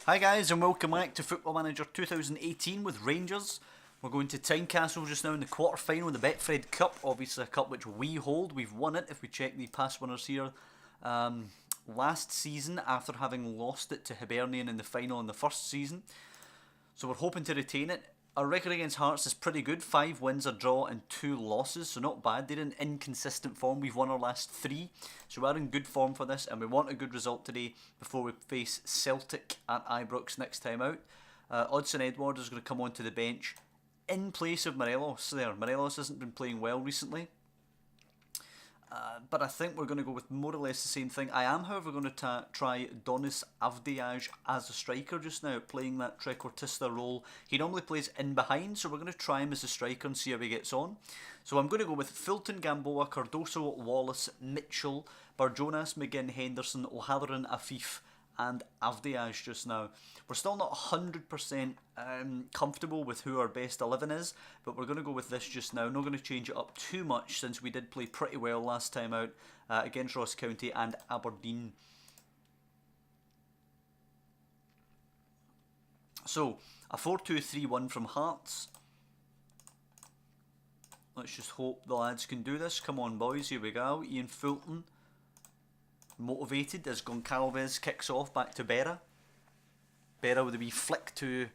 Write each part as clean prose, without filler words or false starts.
Hi guys and welcome back to Football Manager 2018 with Rangers. We're going to Tynecastle just now in the quarter final of the Betfred Cup, obviously a cup which we hold. We've won it if we check the past winners here last season after having lost it to Hibernian in the final in the first season. So we're hoping to retain it. Our record against Hearts is pretty good, 5 wins, a draw and 2 losses, so not bad. They're in inconsistent form, we've won our last 3, so we're in good form for this and we want a good result today before we face Celtic at Ibrox next time out. Odsonne Edouard is going to come onto the bench in place of Morelos there. Morelos hasn't been playing well recently. But I think we're going to go with more or less the same thing. I am, however, going to try Donis Avdiaj as a striker just now, playing that trequartista role. He normally plays in behind, so we're going to try him as a striker and see how he gets on. So I'm going to go with Fulton, Gamboa, Cardoso, Wallace, Mitchell, Barjonas, McGinn, Henderson, O'Halloran, Afif and Avdiaj just now. We're still not 100% comfortable with who our best 11 is, but we're going to go with this just now. Not going to change it up too much since we did play pretty well last time out against Ross County and Aberdeen. So, a 4-2-3-1 from Hearts. Let's just hope the lads can do this. Come on boys, here we go. Ian Fulton, motivated as Goncalves kicks off back to Berra. Berra with a wee flick to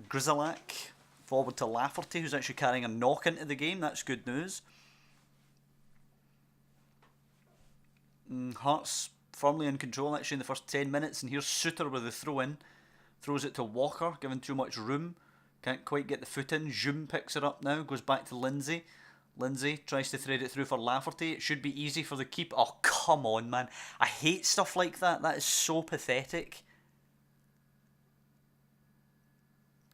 Grizzlack. Forward to Lafferty, who's actually carrying a knock into the game. That's good news. Hearts firmly in control actually in the first 10 minutes. And here's Suter with the throw in. Throws it to Walker, giving too much room. Can't quite get the foot in. Jum picks it up now, goes back to Lindsay. Lindsay tries to thread it through for Lafferty. It should be easy for the keeper. Oh, come on, man. I hate stuff like that. That is so pathetic.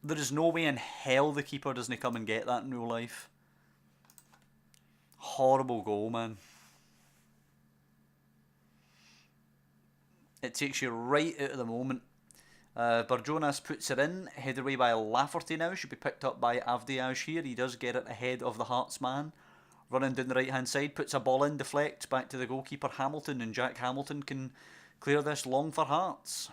There is no way in hell the keeper doesn't come and get that in real life. Horrible goal, man. It takes you right out of the moment. Barjonas puts it in, headed away by Lafferty now, should be picked up by Avdiaj here. He does get it ahead of the Hearts man. Running down the right hand side, puts a ball in, deflects back to the goalkeeper Hamilton, and Jack Hamilton can clear this long for Hearts.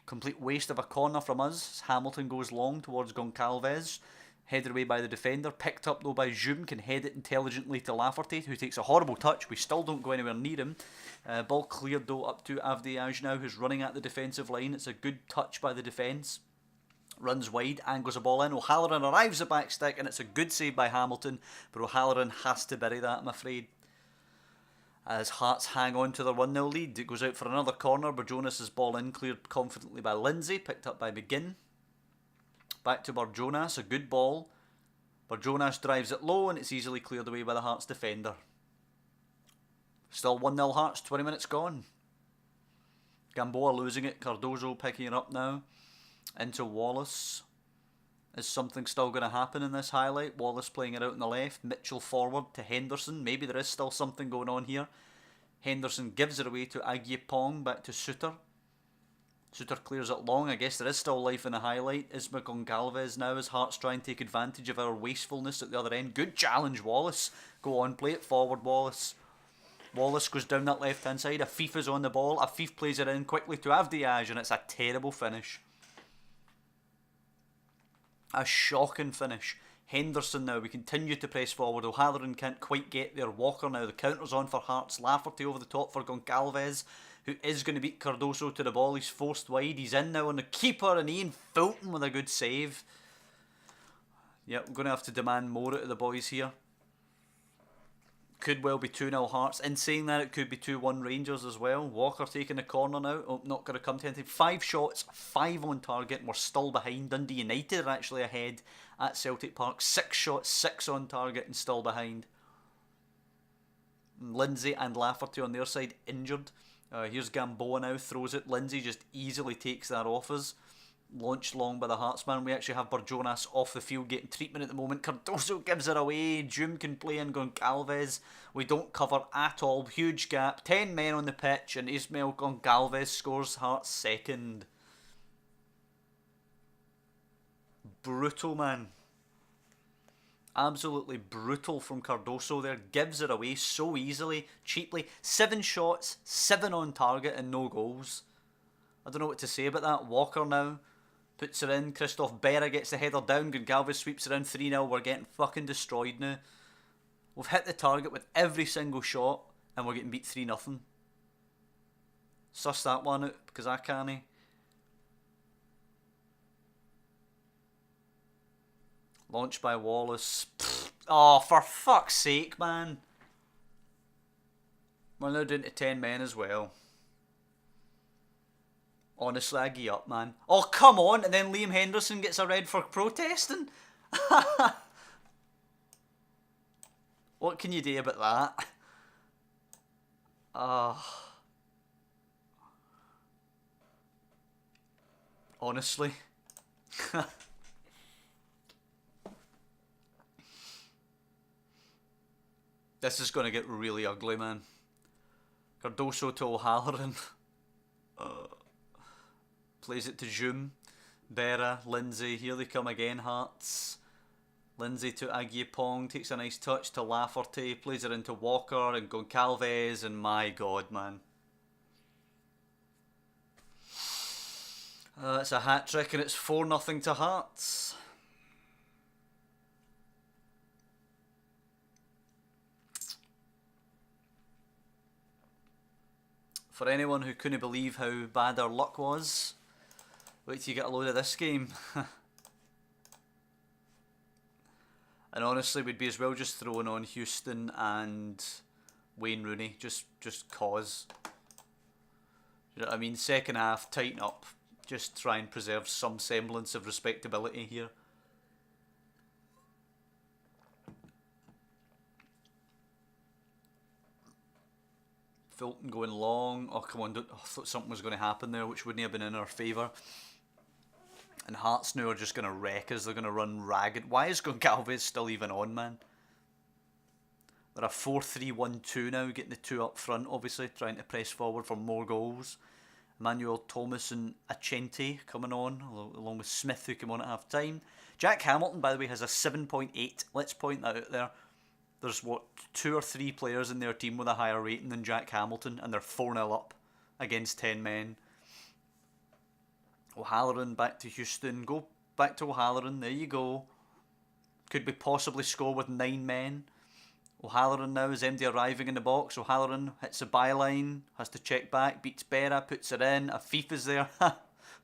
Complete waste of a corner from us. Hamilton goes long towards Goncalves. Headed away by the defender. Picked up though by Jum. Can head it intelligently to Lafferty, who takes a horrible touch. We still don't go anywhere near him. Ball cleared though up to Avdiaj now, who's running at the defensive line. It's a good touch by the defence. Runs wide, angles a ball in. O'Halloran arrives at back stick, and it's a good save by Hamilton. But O'Halloran has to bury that, I'm afraid. As Hearts hang on to their 1-0 lead. It goes out for another corner. Barjonas' ball in, cleared confidently by Lindsay. Picked up by McGinn. Back to Barjonas, a good ball. Barjonas drives it low and it's easily cleared away by the Hearts defender. Still 1-0 Hearts, 20 minutes gone. Gamboa losing it, Cardoso picking it up now. Into Wallace. Is something still going to happen in this highlight? Wallace playing it out on the left. Mitchell forward to Henderson. Maybe there is still something going on here. Henderson gives it away to Agyepong, back to Suter. Suter clears it long. I guess there is still life in the highlight. Isma Goncalves now as Hearts try and take advantage of our wastefulness at the other end. Good challenge, Wallace. Go on, play it forward, Wallace. Wallace goes down that left hand side. Afif is on the ball. Afif plays it in quickly to Avdiaj, and it's a terrible finish. A shocking finish. Henderson now, we continue to press forward. O'Halloran can't quite get there. Walker now, the counter's on for Hearts. Lafferty over the top for Goncalves, who is going to beat Cardoso to the ball. He's forced wide. He's in now on the keeper, and Ian Fulton with a good save. Yep, we're going to have to demand more out of the boys here. Could well be 2-0 Hearts. In saying that, it could be 2-1 Rangers as well. Walker taking the corner now. Oh, not going to come to anything. 5 shots, 5 on target, and we're still behind. Dundee United are actually ahead at Celtic Park. 6 shots, 6 on target, and still behind. Lindsay and Lafferty on their side injured. Here's Gamboa now, throws it. Lindsay just easily takes that off us. Launched long by the Heartsman. We actually have Barjonas off the field getting treatment at the moment. Cardoso gives it away. Jum can play in Goncalves. We don't cover at all. Huge gap. 10 men on the pitch, and Ismail Goncalves scores Hearts second. Brutal, man. Absolutely brutal from Cardoso there. Gives it away so easily, cheaply. 7 shots, 7 on target and no goals. I don't know what to say about that. Walker now puts her in. Christoph Berra gets the header down. Goncalves sweeps around 3-0. We're getting fucking destroyed now. We've hit the target with every single shot and we're getting beat 3-0. Suss that one out because I can't. Launched by Wallace. Pfft. Oh, for fuck's sake, man. We're now down to 10 men as well. Honestly, I give up, man. Oh, come on! And then Liam Henderson gets a red for protesting? What can you do about that? Honestly. This is going to get really ugly, man. Cardoso to O'Halloran. Plays it to Zoom. Berra, Lindsay, here they come again, Hearts. Lindsay to Aguipong, takes a nice touch to Lafferty, plays it into Walker and Goncalves, and my god, man. It's a hat-trick and it's 4-0 to Hearts. For anyone who couldn't believe how bad our luck was, wait till you get a load of this game. And honestly, we'd be as well just throwing on Houston and Wayne Rooney, just cause. You know what I mean? Second half, tighten up. Just try and preserve some semblance of respectability here. Fulton going long. Oh, come on. I thought something was going to happen there, which wouldn't have been in our favour. And Hearts now are just going to wreck us. They're going to run ragged. Why is Goncalves still even on, man? They're a 4-3-1-2 now, getting the two up front, obviously, trying to press forward for more goals. Emmanuel Thomas and Achente coming on, along with Smith, who came on at half time. Jack Hamilton, by the way, has a 7.8. Let's point that out there. There's, what, 2 or 3 players in their team with a higher rating than Jack Hamilton, and they're 4-0 up against 10 men. O'Halloran back to Houston. Go back to O'Halloran. There you go. Could we possibly score with 9 men? O'Halloran now is MD arriving in the box. O'Halloran hits the byline, has to check back, beats Berra, puts it in. Afif is there.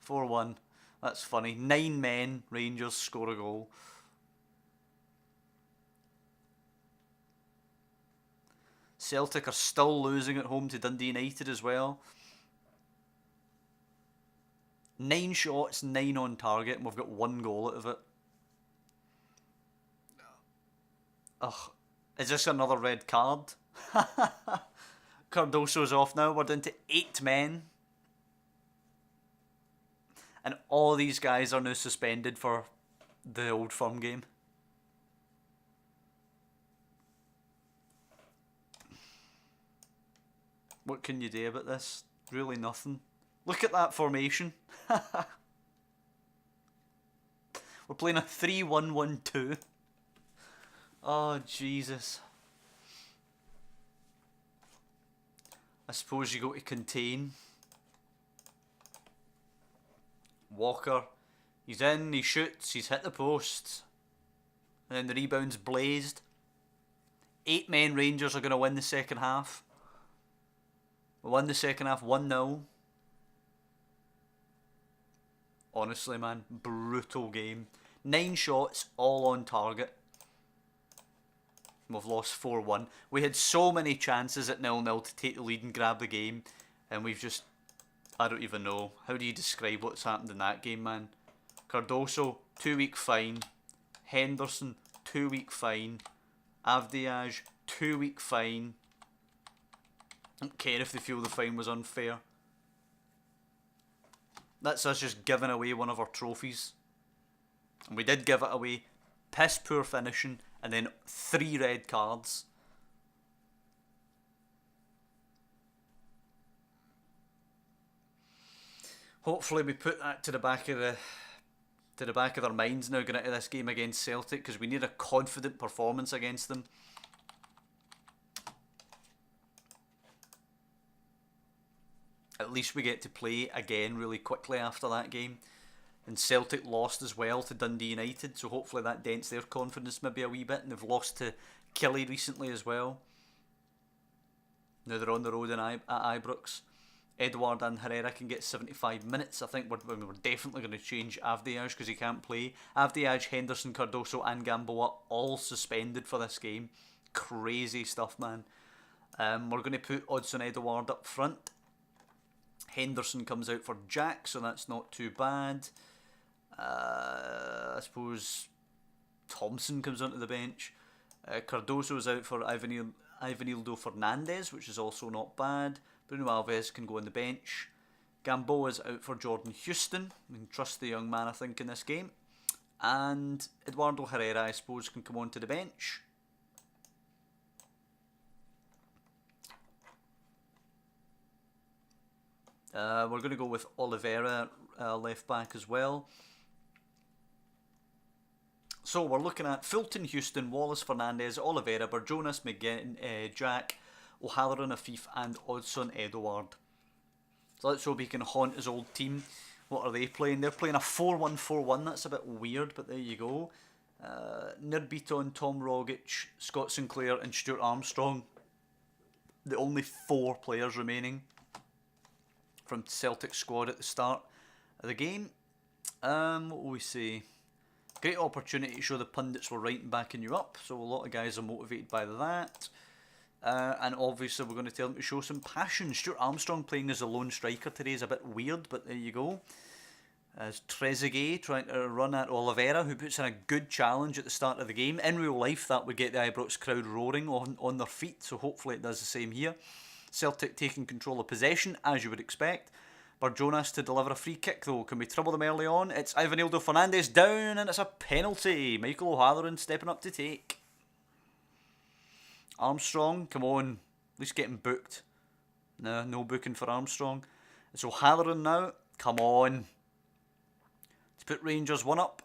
4-1. That's funny. 9 men. Rangers score a goal. Celtic are still losing at home to Dundee United as well. 9 shots, 9 on target, and we've got 1 goal out of it. Ugh. Is this another red card? Cardoso's off now. We're down to 8 men. And all these guys are now suspended for the Old Firm game. What can you do about this? Really nothing. Look at that formation. We're playing a 3-1-1-2. Oh, Jesus. I suppose you go to contain. Walker. He's in, he shoots, he's hit the post. And then the rebound's blazed. 8 men Rangers are going to win the second half. We won the second half 1-0. Honestly, man, brutal game. 9 shots, all on target. We've lost 4-1. We had so many chances at 0-0 to take the lead and grab the game. And we've just... I don't even know. How do you describe what's happened in that game, man? Cardoso, 2-week fine. Henderson, 2-week fine. Avdiaj, 2-week fine. I don't care if they feel the fine was unfair. That's us just giving away one of our trophies. And we did give it away. Piss poor finishing. And then 3 red cards. Hopefully we put that to the back of their minds now going into this game against Celtic, because we need a confident performance against them. At at least we get to play again really quickly after that game. And Celtic lost as well to Dundee United, so hopefully that dents their confidence maybe a wee bit. And they've lost to Killie recently as well. Now they're on the road at Ibrox. Edouard and Herrera can get 75 minutes. I think we're definitely going to change Avdiaj because he can't play. Avdiaj, Henderson, Cardoso and Gamboa all suspended for this game. Crazy stuff, man. We're going to put Odsonne Edouard up front. Henderson comes out for Jack, so that's not too bad. I suppose Thompson comes onto the bench. Cardoso's out for Ivanildo Fernandez, which is also not bad. Bruno Alves can go on the bench. Gamboa's out for Jordan Houston. We can trust the young man, I think, in this game. And Eduardo Herrera, I suppose, can come onto the bench. We're going to go with Oliveira left back as well. So we're looking at Fulton, Houston, Wallace, Fernandez, Oliveira, Burjonas, McGinn, Jack, O'Halloran, Afif and Odsonne Edouard. So let's hope he can haunt his old team. What are they playing? They're playing a 4-1-4-1. That's a bit weird, but there you go. Nirbiton, Tom Rogic, Scott Sinclair and Stuart Armstrong. The only 4 players remaining from Celtic squad at the start of the game. What will we say? Great opportunity to show the pundits were right and backing you up. So a lot of guys are motivated by that. And obviously we're going to tell them to show some passion. Stuart Armstrong playing as a lone striker today is a bit weird, but there you go. As Trezeguet trying to run at Oliveira, who puts in a good challenge at the start of the game. In real life, that would get the Ibrox crowd roaring on their feet, so hopefully it does the same here. Celtic taking control of possession, as you would expect. Burjonas to deliver a free kick, though. Can we trouble them early on? It's Ivanildo Fernandez down, and it's a penalty. Michael O'Halloran stepping up to take. Armstrong, come on. At least getting booked. No booking for Armstrong. It's O'Halloran now. Come on. To put Rangers 1 up.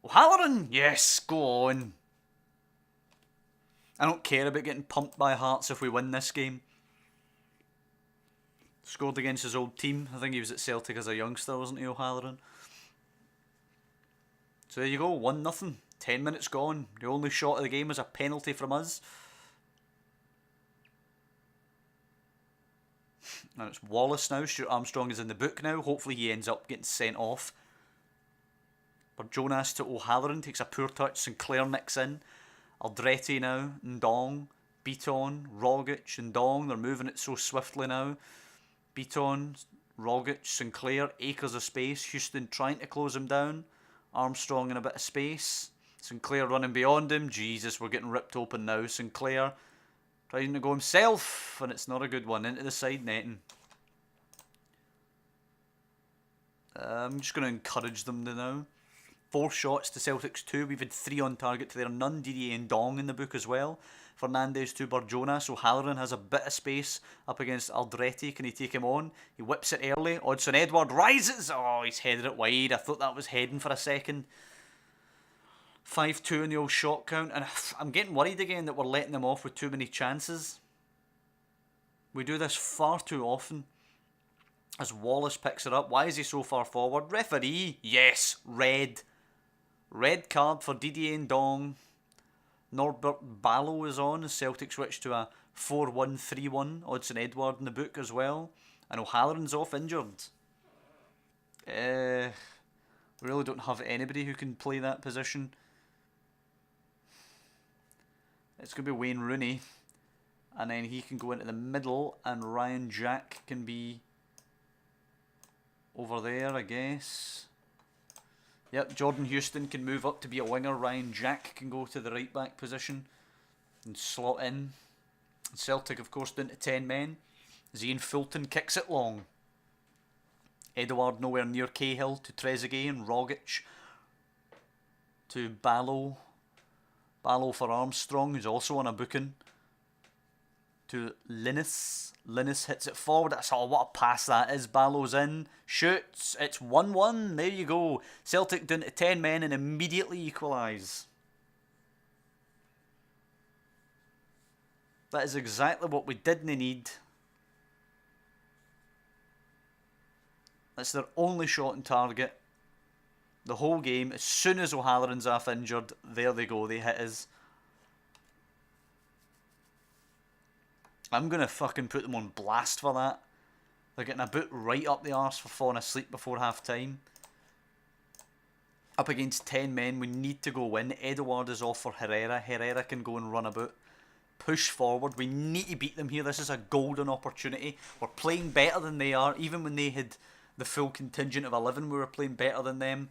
O'Halloran! Yes, go on. I don't care about getting pumped by Hearts if we win this game. Scored against his old team. I think he was at Celtic as a youngster, wasn't he, O'Halloran? So there you go, 1-0. 10 minutes gone. The only shot of the game was a penalty from us. And it's Wallace now. Stuart Armstrong is in the book now. Hopefully he ends up getting sent off. Burjonas to O'Halloran. Takes a poor touch. Sinclair nicks in. Aldrete now. Ndong. Beaton. Rogic. Ndong. They're moving it so swiftly now. Beaton. Rogic. Sinclair. Acres of space. Houston trying to close him down. Armstrong in a bit of space. Sinclair running beyond him. Jesus, we're getting ripped open now. Sinclair trying to go himself, and it's not a good one. Into the side netting. I'm just going to encourage them to now. 4 shots to Celtic's 2. We've had 3 on target to their none. Didier and Ndong in the book as well. Fernandez to Burjonas. O'Halloran has a bit of space up against Aldrete. Can he take him on? He whips it early. Odsonne Edouard rises. Oh, he's headed it wide. I thought that was heading for a second. 5-2 in the old shot count. And I'm getting worried again that we're letting them off with too many chances. We do this far too often. As Wallace picks it up. Why is he so far forward? Referee. Yes. Red. Red card for Didier Ndong. Norbert Ballo is on as Celtic switch to a 4-1-3-1. Odsonne Edouard in the book as well. And O'Halloran's off injured. We really don't have anybody who can play that position. It's going to be Wayne Rooney. And then he can go into the middle. And Ryan Jack can be over there, I guess. Yep, Jordan Houston can move up to be a winger. Ryan Jack can go to the right back position and slot in. Celtic, of course, down to 10 men. Ian Fulton kicks it long. Edouard nowhere near Cahill to Trezeguet and Rogic to Ballo. Ballo for Armstrong, who's also on a booking. To Linus. Linus hits it forward. That's all. What a pass that is. Ballo's in. Shoots. It's 1-1. There you go. Celtic down to 10 men and immediately equalise. That is exactly what we didn't need. That's their only shot on target the whole game. As soon as O'Halloran's half injured, there they go, they hit us. I'm going to fucking put them on blast for that. They're getting a boot right up the arse for falling asleep before half time. Up against 10 men, we need to go win. Edouard is off for Herrera. Herrera can go and run about. Push forward. We need to beat them here. This is a golden opportunity. We're playing better than they are. Even when they had the full contingent of 11, we were playing better than them.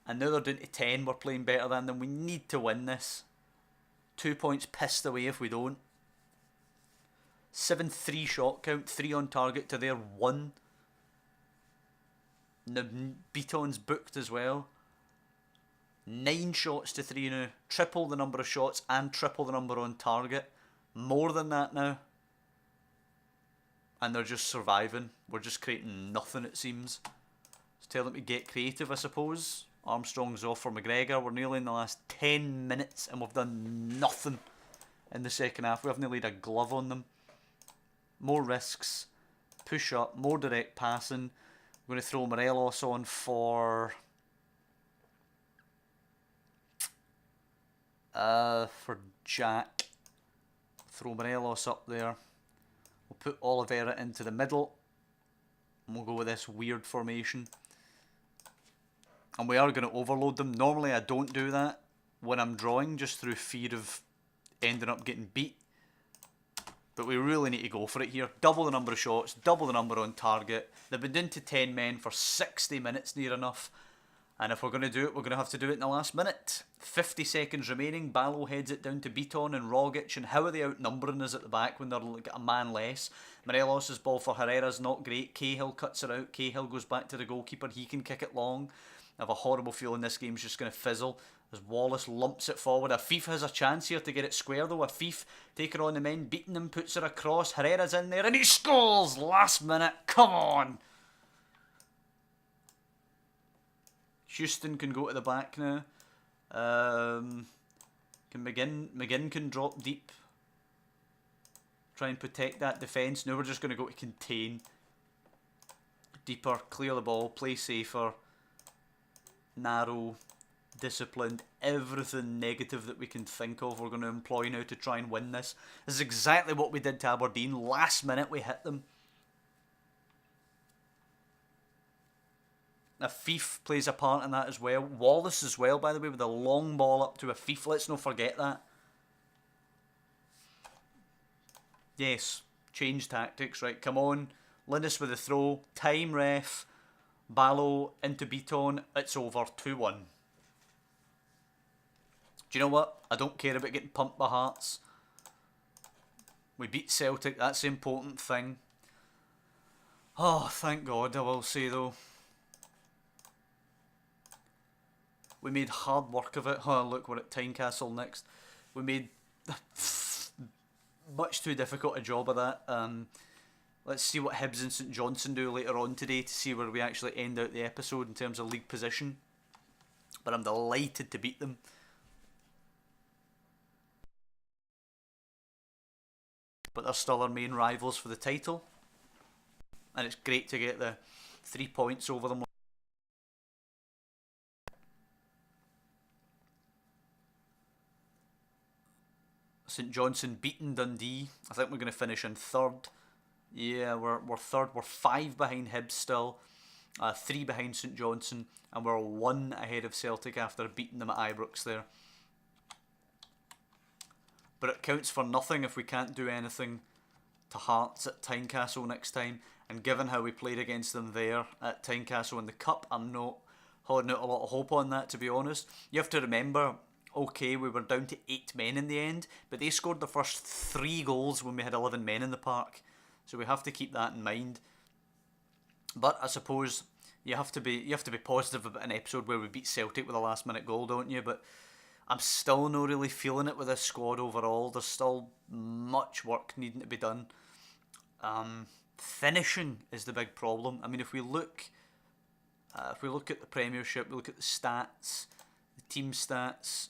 And now they're down to 10, we're playing better than them. We need to win this. 2 points pissed away if we don't. 7-3 shot count, 3 on target to their 1. Beaton's booked as well. 9 shots to 3 now. Triple the number of shots and triple the number on target. More than that now. And they're just surviving. We're just creating nothing, it seems. Let's tell them to get creative, I suppose. Armstrong's off for McGregor. We're nearly in the last 10 minutes and we've done nothing in the second half. We haven't laid a glove on them. More risks. Push up. More direct passing. I'm going to throw Morelos on for Jack. Throw Morelos up there. We'll put Oliveira into the middle. And we'll go with this weird formation. And we are going to overload them. Normally I don't do that when I'm drawing, just through fear of ending up getting beat. But we really need to go for it here. Double the number of shots, double the number on target. They've been down to 10 men for 60 minutes near enough. And if we're going to do it, we're going to have to do it in the last minute. 50 seconds remaining. Ballo heads it down to Beaton and Rogic. And how are they outnumbering us at the back when they're a man less? Morelos' ball for Herrera's not great. Cahill cuts her out. Cahill goes back to the goalkeeper. He can kick it long. I have a horrible feeling this game's just going to fizzle as Wallace lumps it forward. Afif has a chance here to get it square though. Afif taking on the men, beating them, puts her across. Herrera's in there and he scores last minute. Come on. Houston can go to the back now. Can McGinn can drop deep. Try and protect that defence. Now we're just going to go to contain. Deeper, clear the ball, play safer. Narrow, disciplined, everything negative that we can think of we're going to employ now to try and win this. This is exactly what we did to Aberdeen. Last minute we hit them. Afif plays a part in that as well. Wallace as well, by the way, with a long ball up to Afif. Let's not forget that. Yes, change tactics, right, come on. Linus with a throw, time ref. Ballo into Beaton, it's over, 2-1. Do you know what? I don't care about getting pumped by Hearts. We beat Celtic, that's the important thing. Oh, thank God, I will say though. We made hard work of it. Oh, look, we're at Tynecastle next. We made much too difficult a job of that. Let's see what Hibs and St Johnstone do later on today to see where we actually end out the episode in terms of league position. But I'm delighted to beat them. But they're still our main rivals for the title. And it's great to get the 3 points over them. St Johnstone beaten Dundee. I think we're going to finish in third. Yeah, we're third. We're 5 behind Hibs still, 3 behind St Johnstone, and we're 1 ahead of Celtic after beating them at Ibrox there. But it counts for nothing if we can't do anything to Hearts at Tynecastle next time. And given how we played against them there at Tynecastle in the Cup, I'm not holding out a lot of hope on that, to be honest. You have to remember, okay, we were down to 8 men in the end, but they scored the first 3 goals when we had 11 men in the park. So we have to keep that in mind. But I suppose you have to be positive about an episode where we beat Celtic with a last minute goal, don't you? But I'm still not really feeling it with this squad overall. There's still much work needing to be done. Finishing is the big problem. I mean, if we look at the Premiership, we look at the stats, the team stats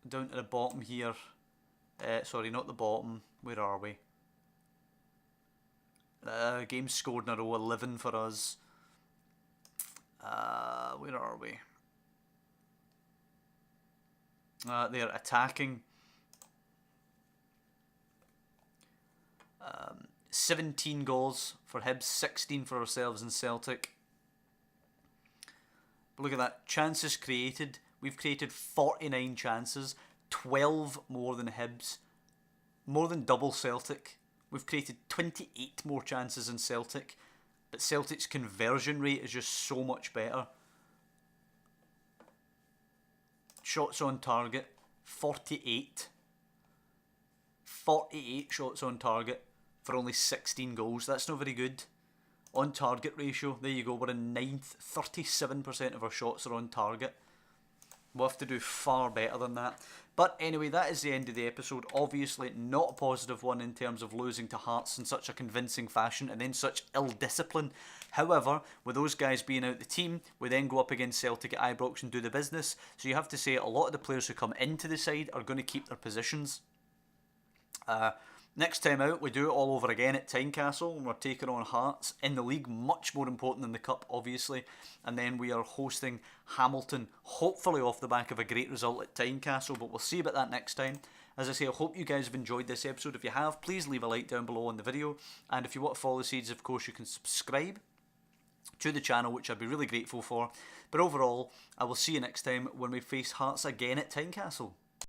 down to the bottom here. Sorry, not the bottom. Where are we? Games scored in a row, 11 for us. Where are we? They're attacking. 17 goals for Hibs, 16 for ourselves and Celtic. But look at that. Chances created. We've created 49 chances. 12 more than Hibs. More than double Celtic. We've created 28 more chances than Celtic. But Celtic's conversion rate is just so much better. Shots on target, 48. 48 shots on target for only 16 goals. That's not very good. On target ratio, there you go, we're in 9th. 37% of our shots are on target. We'll have to do far better than that. But anyway, that is the end of the episode. Obviously not a positive one in terms of losing to Hearts in such a convincing fashion and then such ill discipline. However, with those guys being out the team, we then go up against Celtic at Ibrox and do the business. So you have to say a lot of the players who come into the side are going to keep their positions. Next time out, we do it all over again at Tynecastle, and we're taking on Hearts in the league, much more important than the Cup, obviously. And then we are hosting Hamilton, hopefully off the back of a great result at Tynecastle, but we'll see about that next time. As I say, I hope you guys have enjoyed this episode. If you have, please leave a like down below on the video. And if you want to follow the Seeds, of course, you can subscribe to the channel, which I'd be really grateful for. But overall, I will see you next time when we face Hearts again at Tynecastle.